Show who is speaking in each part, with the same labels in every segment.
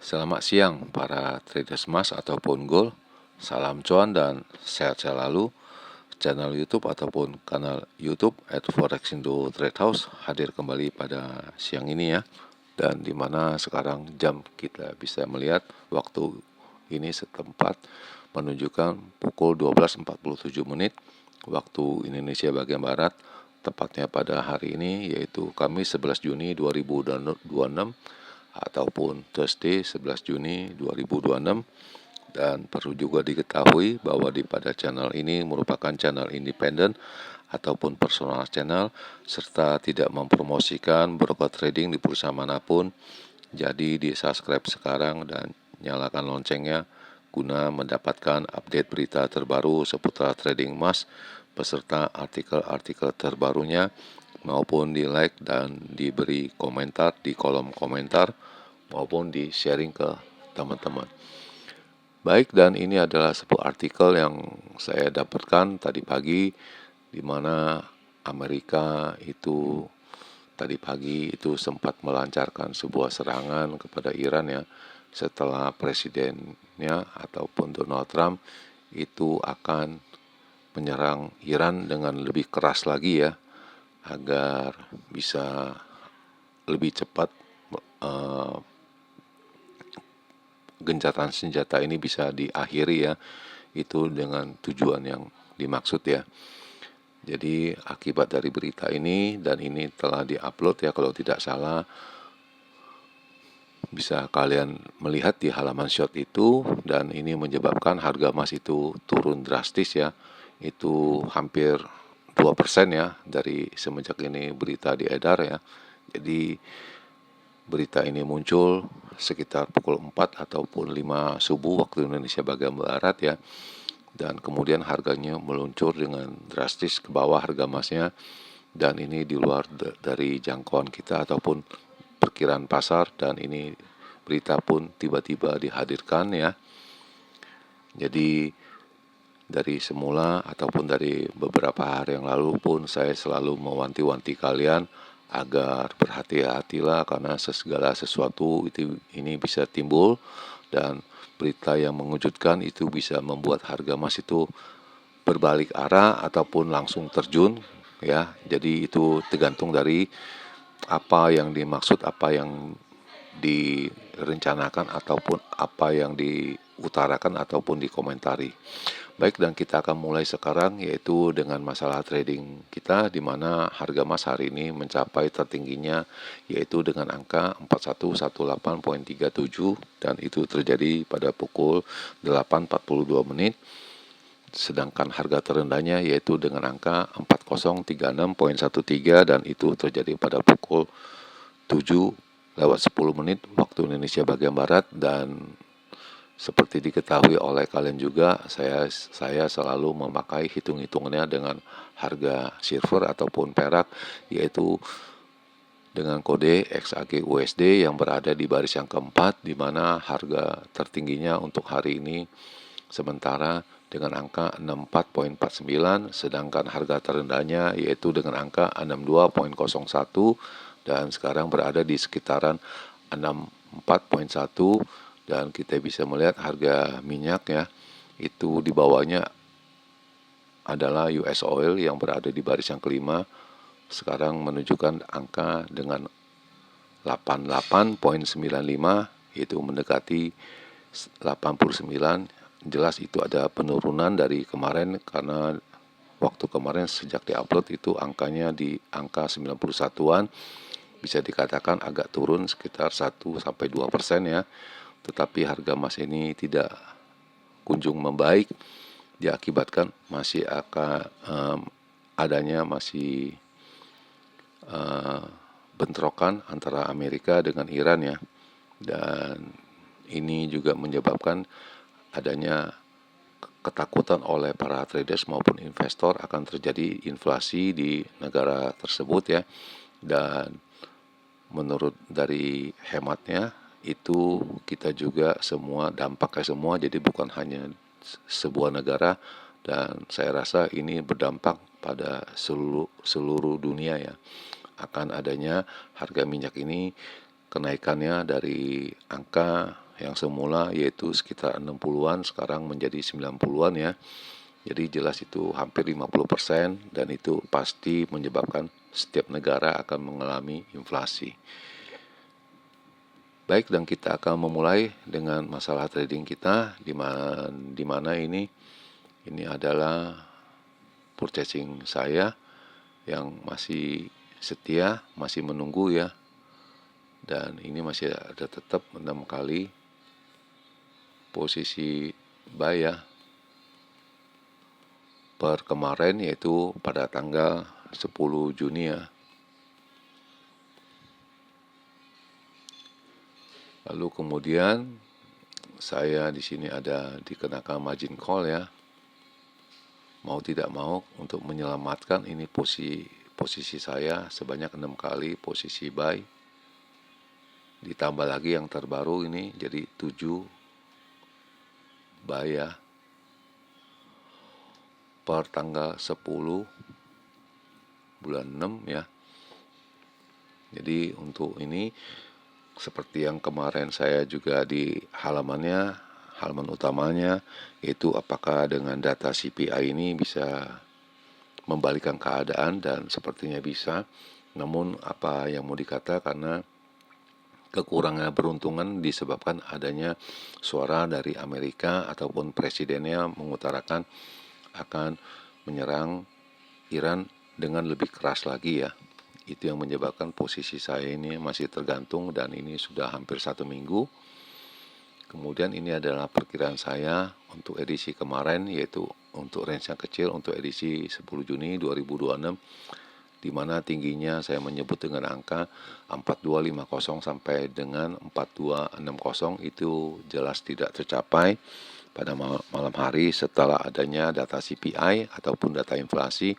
Speaker 1: Selamat siang para traders emas ataupun gold. Salam cuan dan sehat selalu. Channel YouTube ataupun kanal YouTube @forexindo Trade House hadir kembali pada siang ini ya. Dan dimana sekarang jam kita bisa melihat waktu ini setempat menunjukkan pukul 12.47 menit waktu Indonesia bagian Barat, tepatnya pada hari ini yaitu Kamis 11 Juni 2026 ataupun Thursday 11 Juni 2026. Dan perlu juga diketahui bahwa pada channel ini merupakan channel independen ataupun personal channel serta tidak mempromosikan broker trading di perusahaan manapun. Jadi di subscribe sekarang dan nyalakan loncengnya guna mendapatkan update berita terbaru seputar trading emas beserta artikel-artikel terbarunya, maupun di like dan diberi komentar di kolom komentar maupun di sharing ke teman-teman. Baik, dan ini adalah sebuah artikel yang saya dapatkan tadi pagi, di mana Amerika itu tadi pagi itu sempat melancarkan sebuah serangan kepada Iran ya, setelah presidennya ataupun Donald Trump itu akan menyerang Iran dengan lebih keras lagi ya, agar bisa lebih cepat gencatan senjata ini bisa diakhiri ya, itu dengan tujuan yang dimaksud ya. Jadi akibat dari berita ini, dan ini telah diupload ya kalau tidak salah, bisa kalian melihat di halaman short itu, dan ini menyebabkan harga emas itu turun drastis ya, itu hampir 2% ya dari semenjak ini berita diedar ya. Jadi berita ini muncul sekitar pukul 4 ataupun 5 subuh waktu Indonesia bagian Barat ya. Dan kemudian harganya meluncur dengan drastis ke bawah harga emasnya. Dan ini di luar dari jangkauan kita ataupun perkiraan pasar. Dan ini berita pun tiba-tiba dihadirkan ya. Jadi dari semula ataupun dari beberapa hari yang lalu pun saya selalu mewanti-wanti kalian agar berhati-hatilah, karena segala sesuatu ini bisa timbul, dan berita yang mengejutkan itu bisa membuat harga emas itu berbalik arah ataupun langsung terjun ya. Jadi itu tergantung dari apa yang dimaksud, apa yang direncanakan ataupun apa yang diutarakan ataupun dikomentari. Baik, dan kita akan mulai sekarang yaitu dengan masalah trading kita, di mana harga emas hari ini mencapai tertingginya yaitu dengan angka 4118.37, dan itu terjadi pada pukul 8.42 menit. Sedangkan harga terendahnya yaitu dengan angka 4036.13, dan itu terjadi pada pukul 7:10 menit waktu Indonesia bagian Barat. Dan seperti diketahui oleh kalian juga, saya selalu memakai hitung-hitungannya dengan harga silver ataupun perak, yaitu dengan kode XAG USD yang berada di baris yang keempat, di mana harga tertingginya untuk hari ini sementara dengan angka 64.49, sedangkan harga terendahnya yaitu dengan angka 62.01, dan sekarang berada di sekitaran 64.1. Dan kita bisa melihat harga minyak ya, itu di bawahnya adalah US oil yang berada di baris yang kelima, sekarang menunjukkan angka dengan 88.95, yaitu mendekati 89. Jelas itu ada penurunan dari kemarin, karena waktu kemarin sejak diupload itu angkanya di angka 91-an, bisa dikatakan agak turun sekitar 1-2% ya. Tetapi harga emas ini tidak kunjung membaik, diakibatkan masih adanya bentrokan antara Amerika dengan Iran ya. Dan ini juga menyebabkan adanya ketakutan oleh para traders maupun investor akan terjadi inflasi di negara tersebut ya. Dan menurut dari hematnya itu kita juga semua dampaknya semua, jadi bukan hanya sebuah negara, dan saya rasa ini berdampak pada seluruh dunia ya, akan adanya harga minyak ini kenaikannya dari angka yang semula yaitu sekitar 60-an sekarang menjadi 90-an ya. Jadi jelas itu hampir 50% dan itu pasti menyebabkan setiap negara akan mengalami inflasi. Baik, dan kita akan memulai dengan masalah trading kita di mana ini adalah purchasing saya yang masih setia, masih menunggu ya. Dan ini masih ada tetap 6 kali posisi buy ya. Per kemarin yaitu pada tanggal 10 Juni ya. Lalu kemudian saya di sini ada dikenakan margin call ya. Mau tidak mau untuk menyelamatkan ini posisi saya sebanyak 6 kali posisi buy. Ditambah lagi yang terbaru ini jadi 7 buy ya. Per tanggal 10 bulan 6 ya. Jadi untuk ini seperti yang kemarin saya juga di halaman utamanya, yaitu apakah dengan data CPI ini bisa membalikan keadaan, dan sepertinya bisa. Namun apa yang mau dikata, karena kekurangan beruntungan disebabkan adanya suara dari Amerika ataupun presidennya mengutarakan akan menyerang Iran dengan lebih keras lagi ya. Itu yang menyebabkan posisi saya ini masih tergantung, dan ini sudah hampir 1 minggu. Kemudian ini adalah perkiraan saya untuk edisi kemarin, yaitu untuk range yang kecil untuk edisi 10 Juni 2026, di mana tingginya saya menyebut dengan angka 4250 sampai dengan 4260. Itu jelas tidak tercapai pada malam hari setelah adanya data CPI ataupun data inflasi,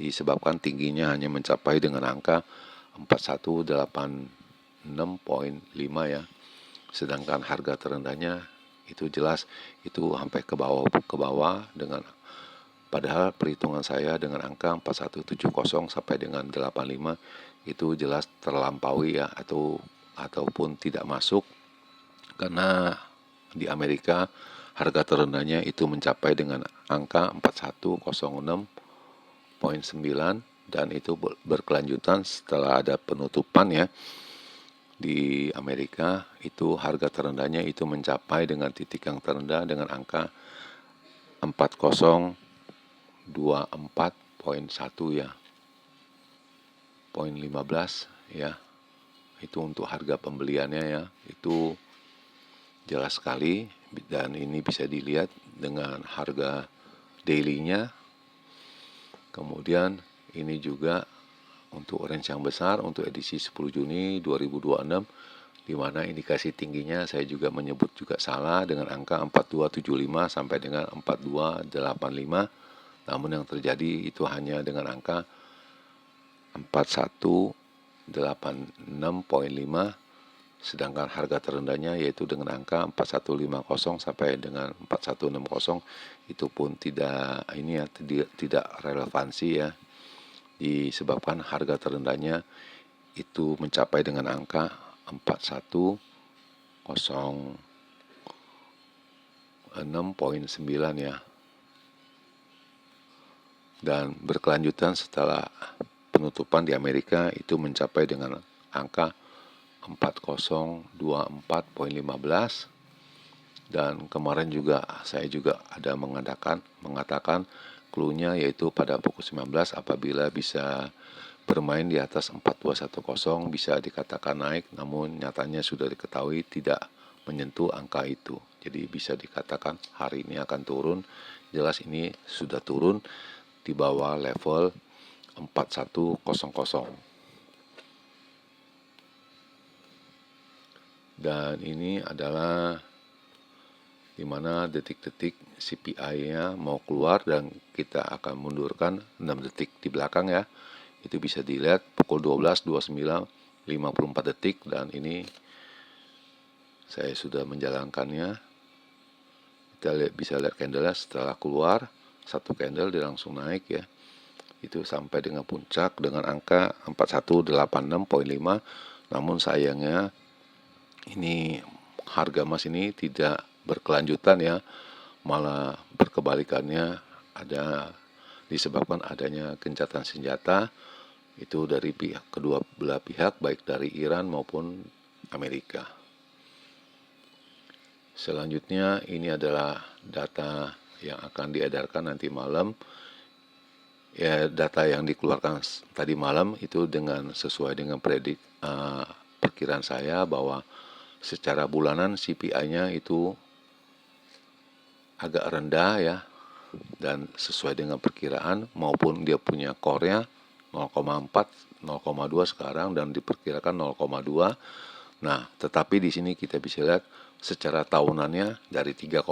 Speaker 1: disebabkan tingginya hanya mencapai dengan angka 4186.5 ya. Sedangkan harga terendahnya itu jelas itu sampai ke bawah dengan, padahal perhitungan saya dengan angka 4170 sampai dengan 85 itu jelas terlampaui ya, ataupun tidak masuk, karena di Amerika harga terendahnya itu mencapai dengan angka 4106.9, dan itu berkelanjutan setelah ada penutupan ya. Di Amerika itu harga terendahnya itu mencapai dengan titik yang terendah dengan angka 4024.1 ya, poin 15 ya. Itu untuk harga pembeliannya ya, itu jelas sekali, dan ini bisa dilihat dengan harga daily-nya. Kemudian ini juga untuk range yang besar untuk edisi 10 Juni 2026, di mana indikasi tingginya saya juga menyebut juga salah dengan angka 4275 sampai dengan 4285. Namun yang terjadi itu hanya dengan angka 4186.5, sedangkan harga terendahnya yaitu dengan angka 4150 sampai dengan 4160 itu pun tidak tidak relevansi ya, disebabkan harga terendahnya itu mencapai dengan angka 4106.9 ya, dan berkelanjutan setelah penutupan di Amerika itu mencapai dengan angka 4024.15. Dan kemarin juga saya juga ada mengatakan clue-nya yaitu pada pukul 19 apabila bisa bermain di atas 4210 bisa dikatakan naik, namun nyatanya sudah diketahui tidak menyentuh angka itu. Jadi bisa dikatakan hari ini akan turun. Jelas ini sudah turun di bawah level 4100. Dan ini adalah dimana detik-detik CPI-nya mau keluar, dan kita akan mundurkan 6 detik di belakang ya. Itu bisa dilihat pukul 12.29 54 detik, dan ini saya sudah menjalankannya. Kita bisa lihat candle setelah keluar satu candle dia langsung naik ya. Itu sampai dengan puncak dengan angka 4186.5. Namun sayangnya ini harga emas ini tidak berkelanjutan ya, malah berkebalikannya ada disebabkan adanya gencatan senjata itu dari pihak kedua belah pihak, baik dari Iran maupun Amerika. Selanjutnya ini adalah data yang akan diedarkan nanti malam. Ya, data yang dikeluarkan tadi malam itu sesuai dengan perkiraan saya bahwa secara bulanan CPI-nya itu agak rendah ya, dan sesuai dengan perkiraan maupun dia punya core-nya 0,4, 0,2 sekarang dan diperkirakan 0,2. Nah, tetapi di sini kita bisa lihat secara tahunannya dari 3,8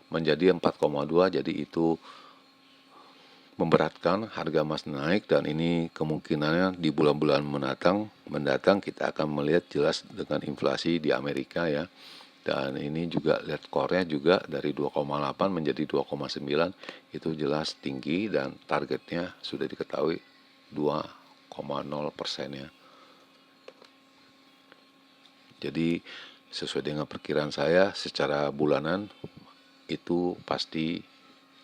Speaker 1: menjadi 4,2, jadi itu memberatkan harga emas naik, dan ini kemungkinannya di bulan-bulan mendatang kita akan melihat jelas dengan inflasi di Amerika ya. Dan ini juga lihat core-nya juga dari 2,8 menjadi 2,9 itu jelas tinggi, dan targetnya sudah diketahui 2,0% ya. Jadi sesuai dengan perkiraan saya secara bulanan itu pasti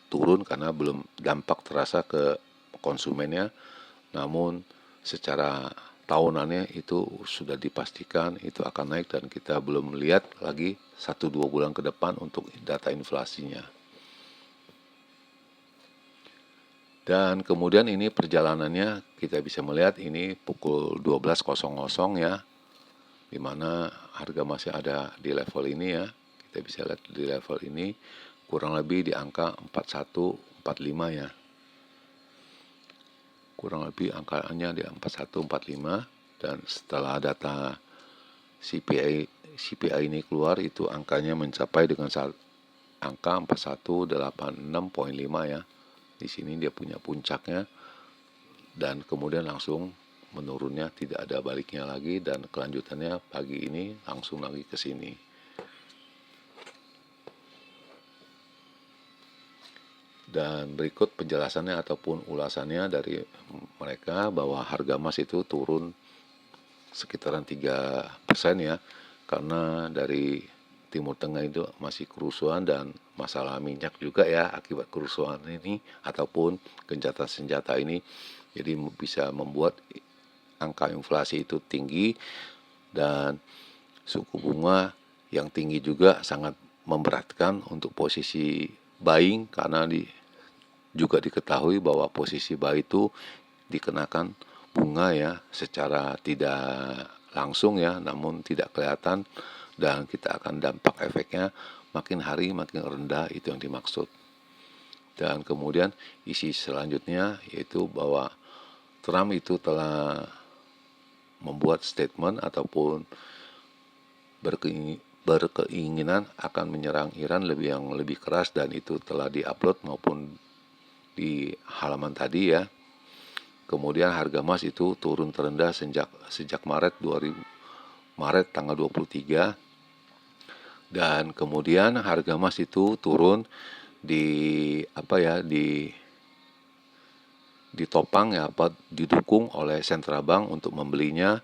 Speaker 1: turun karena belum dampak terasa ke konsumennya, namun secara tahunannya itu sudah dipastikan itu akan naik, dan kita belum melihat lagi 1-2 bulan ke depan untuk data inflasinya. Dan kemudian ini perjalanannya kita bisa melihat ini pukul 12.00 ya, di mana harga masih ada di level ini ya. Kita bisa lihat di level ini kurang lebih di angka 4145 ya. Kurang lebih angkanya di 4145, dan setelah data CPI ini keluar itu angkanya mencapai dengan angka 4186,5 ya. Di sini dia punya puncaknya dan kemudian langsung menurunnya, tidak ada baliknya lagi, dan kelanjutannya pagi ini langsung lagi ke sini. Dan berikut penjelasannya ataupun ulasannya dari mereka bahwa harga emas itu turun sekitaran 3% ya, karena dari Timur Tengah itu masih kerusuhan dan masalah minyak juga ya akibat kerusuhan ini ataupun gencatan senjata ini, jadi bisa membuat angka inflasi itu tinggi, dan suku bunga yang tinggi juga sangat memberatkan untuk posisi buying, karena juga diketahui bahwa posisi buy itu dikenakan bunga ya secara tidak langsung ya, namun tidak kelihatan, dan kita akan dampak efeknya makin hari makin rendah, itu yang dimaksud. Dan kemudian isi selanjutnya yaitu bahwa Trump itu telah membuat statement ataupun berkeinginan akan menyerang Iran yang lebih keras, dan itu telah diupload maupun di halaman tadi ya. Kemudian harga emas itu turun terendah sejak Maret tanggal 23, dan kemudian harga emas itu turun ditopang ya, didukung oleh central bank untuk membelinya,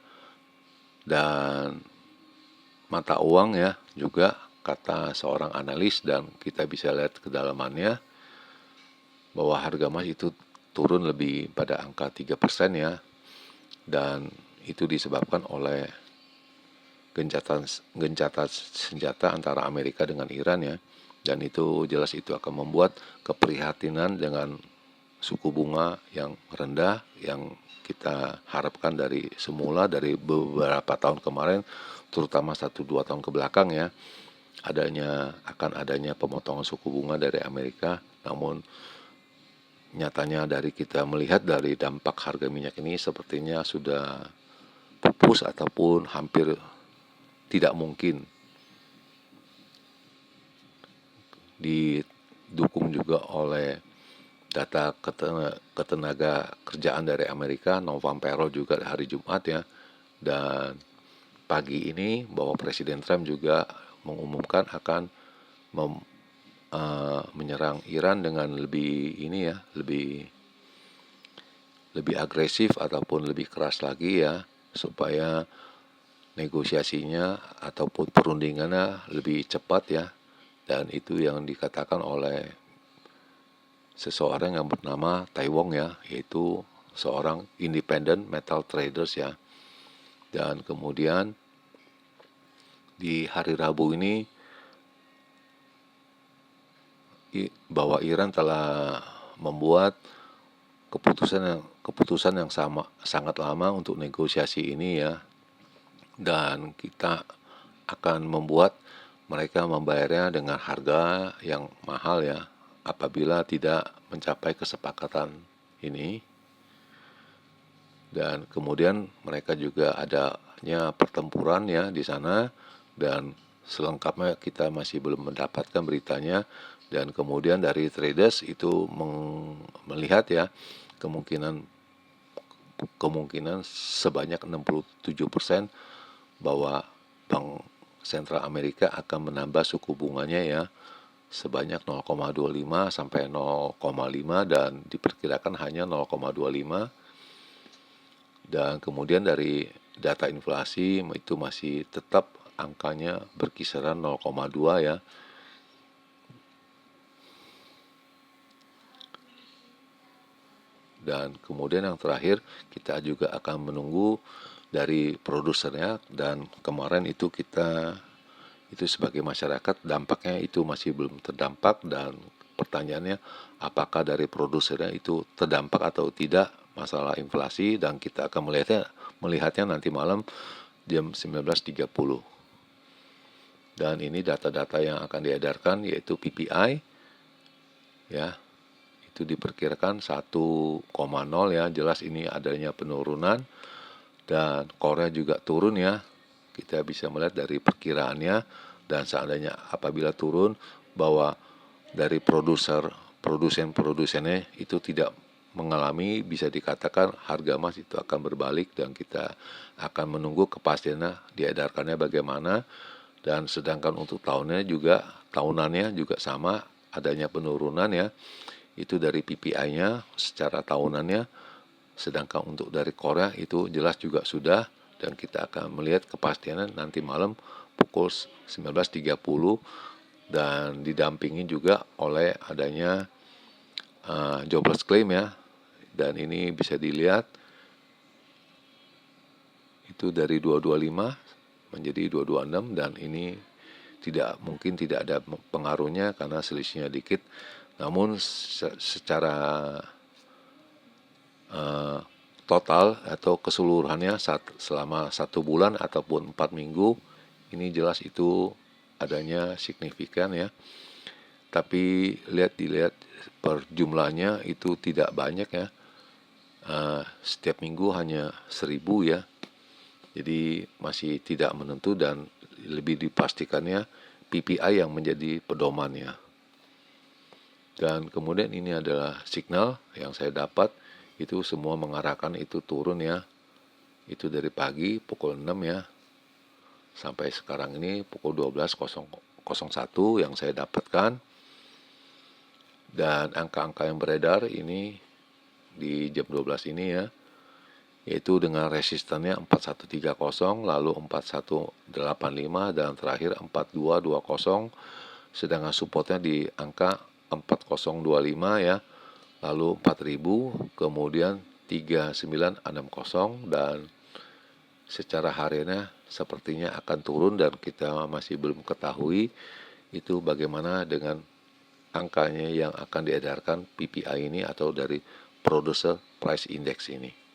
Speaker 1: dan mata uang ya juga, kata seorang analis, dan kita bisa lihat kedalamannya bahwa harga emas itu turun lebih pada angka 3% ya, dan itu disebabkan oleh gencatan senjata antara Amerika dengan Iran ya, dan itu jelas itu akan membuat keprihatinan dengan suku bunga yang rendah yang kita harapkan dari semula dari beberapa tahun kemarin, terutama 1-2 tahun ke belakang ya, akan adanya pemotongan suku bunga dari Amerika. Namun nyatanya dari kita melihat dari dampak harga minyak ini sepertinya sudah pupus ataupun hampir tidak mungkin. Didukung juga oleh data ketenaga kerjaan dari Amerika, non-farm payroll juga hari Jumat ya, dan pagi ini bahwa Presiden Trump juga mengumumkan akan menyerang Iran dengan lebih agresif ataupun lebih keras lagi ya, supaya negosiasinya ataupun perundingannya lebih cepat ya. Dan itu yang dikatakan oleh seseorang yang bernama Tai Wong ya, yaitu seorang independent metal traders ya. Dan kemudian di hari Rabu ini bahwa Iran telah membuat keputusan yang sangat lama untuk negosiasi ini ya, dan kita akan membuat mereka membayarnya dengan harga yang mahal ya apabila tidak mencapai kesepakatan ini. Dan kemudian mereka juga adanya pertempuran ya di sana, dan selengkapnya kita masih belum mendapatkan beritanya. Dan kemudian dari traders itu melihat ya kemungkinan sebanyak 67% bahwa Bank Sentral Amerika akan menambah suku bunganya ya sebanyak 0,25 sampai 0,5 dan diperkirakan hanya 0,25. Dan kemudian dari data inflasi itu masih tetap angkanya berkisaran 0,2 ya. Dan kemudian yang terakhir kita juga akan menunggu dari produsernya, dan kemarin itu sebagai masyarakat dampaknya itu masih belum terdampak, dan pertanyaannya apakah dari produsernya itu terdampak atau tidak masalah inflasi, dan kita akan melihatnya nanti malam jam 19.30. Dan ini data-data yang akan diedarkan yaitu PPI ya, itu diperkirakan 1,0 ya, jelas ini adanya penurunan. Dan Korea juga turun ya, kita bisa melihat dari perkiraannya. Dan seandainya apabila turun, bahwa dari produsen-produsennya itu tidak mengalami, bisa dikatakan harga emas itu akan berbalik, dan kita akan menunggu kepastiannya diedarkannya bagaimana. Dan sedangkan untuk tahunannya juga sama, adanya penurunan ya, itu dari PPI-nya secara tahunannya. Sedangkan untuk dari Korea itu jelas juga sudah, dan kita akan melihat kepastiannya nanti malam pukul 19.30, dan didampingi juga oleh adanya jobless claim ya. Dan ini bisa dilihat itu dari 225 menjadi 226, dan ini tidak ada pengaruhnya karena selisihnya dikit. Namun secara total atau keseluruhannya selama 1 bulan ataupun 4 minggu ini jelas itu adanya signifikan ya. Tapi dilihat per jumlahnya itu tidak banyak ya. Setiap minggu hanya 1.000 ya. Jadi masih tidak menentu, dan lebih dipastikannya PPI yang menjadi pedomannya. Dan kemudian ini adalah signal yang saya dapat, itu semua mengarahkan itu turun ya. Itu dari pagi pukul 6 ya, sampai sekarang ini pukul 12.01 yang saya dapatkan. Dan angka-angka yang beredar ini di jam 12 ini ya, yaitu dengan resistannya 4130, lalu 4185, dan terakhir 4220. Sedangkan supportnya di angka 4025 ya, lalu 4000, kemudian 3960, dan secara hariannya sepertinya akan turun, dan kita masih belum ketahui itu bagaimana dengan angkanya yang akan diedarkan PPI ini atau dari Producer Price Index ini.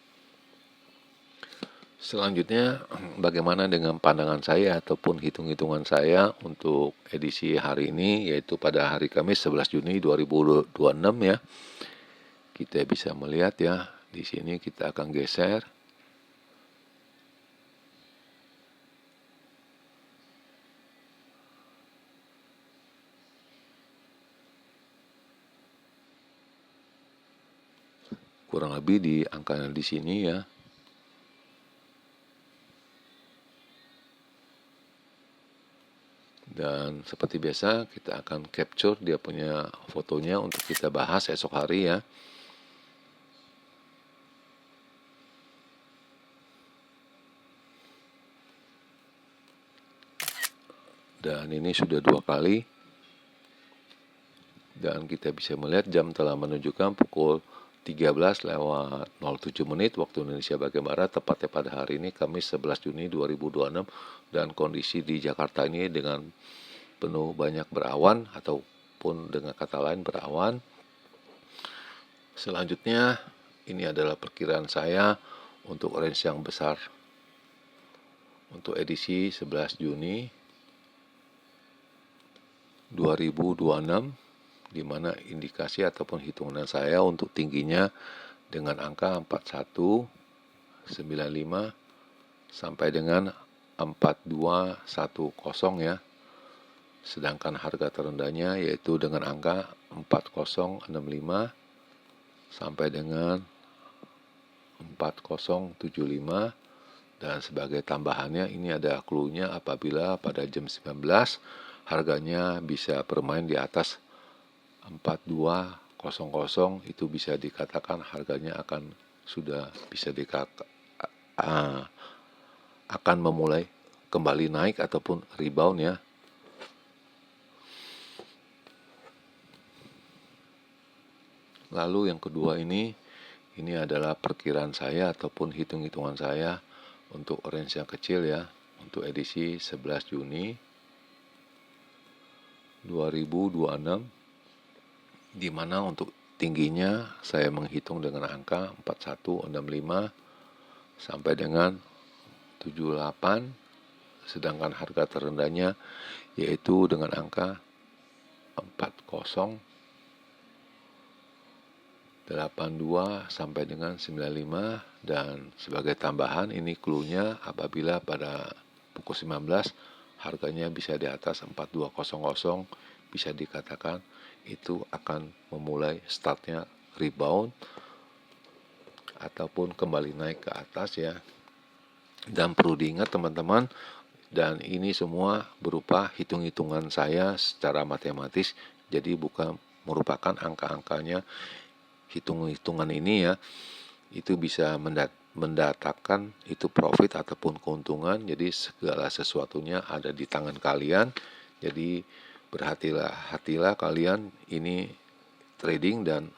Speaker 1: Selanjutnya, bagaimana dengan pandangan saya ataupun hitung-hitungan saya untuk edisi hari ini, yaitu pada hari Kamis 11 Juni 2026 ya. Kita bisa melihat ya, di sini kita akan geser. Kurang lebih di angka di sini ya. Dan seperti biasa kita akan capture dia punya fotonya untuk kita bahas esok hari ya. dan ini sudah 2 kali, dan kita bisa melihat jam telah menunjukkan pukul 13:07 waktu Indonesia bagian Barat, tepatnya pada hari ini Kamis 11 Juni 2026, dan kondisi di Jakarta ini dengan penuh banyak berawan ataupun dengan kata lain berawan. Selanjutnya ini adalah perkiraan saya untuk range yang besar untuk edisi 11 Juni 2026, di mana indikasi ataupun hitungan saya untuk tingginya dengan angka 4195 sampai dengan 4210 ya. Sedangkan harga terendahnya yaitu dengan angka 4065 sampai dengan 4075, dan sebagai tambahannya ini ada clue-nya apabila pada jam 19 harganya bisa bermain di atas 4200, itu bisa dikatakan harganya akan sudah bisa akan memulai kembali naik ataupun rebound ya. Lalu yang kedua ini adalah perkiraan saya ataupun hitung-hitungan saya untuk range yang kecil ya, untuk edisi 11 Juni 2026, di mana untuk tingginya saya menghitung dengan angka 4165 sampai dengan 78, sedangkan harga terendahnya yaitu dengan angka 4082 sampai dengan 95, dan sebagai tambahan ini clue-nya apabila pada pukul 19 harganya bisa di atas 4200, bisa dikatakan itu akan memulai startnya rebound ataupun kembali naik ke atas ya. Dan perlu diingat teman-teman, dan ini semua berupa hitung-hitungan saya secara matematis, jadi bukan merupakan angka-angkanya. Hitung-hitungan ini ya, itu bisa mendatangkan itu profit ataupun keuntungan. Jadi segala sesuatunya ada di tangan kalian. Jadi hatilah kalian ini trading dan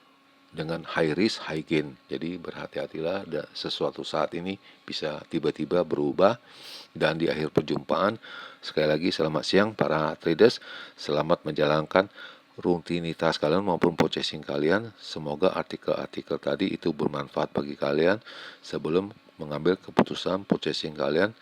Speaker 1: dengan high risk high gain. Jadi berhati-hatilah, dan sesuatu saat ini bisa tiba-tiba berubah. Dan di akhir perjumpaan, sekali lagi selamat siang para traders, selamat menjalankan rutinitas kalian maupun purchasing kalian. Semoga artikel-artikel tadi itu bermanfaat bagi kalian sebelum mengambil keputusan purchasing kalian.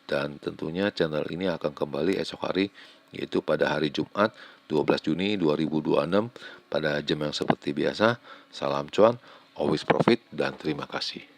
Speaker 1: Dan tentunya channel ini akan kembali esok hari, yaitu pada hari Jumat 12 Juni 2026 pada jam yang seperti biasa. Salam cuan, always profit, dan terima kasih.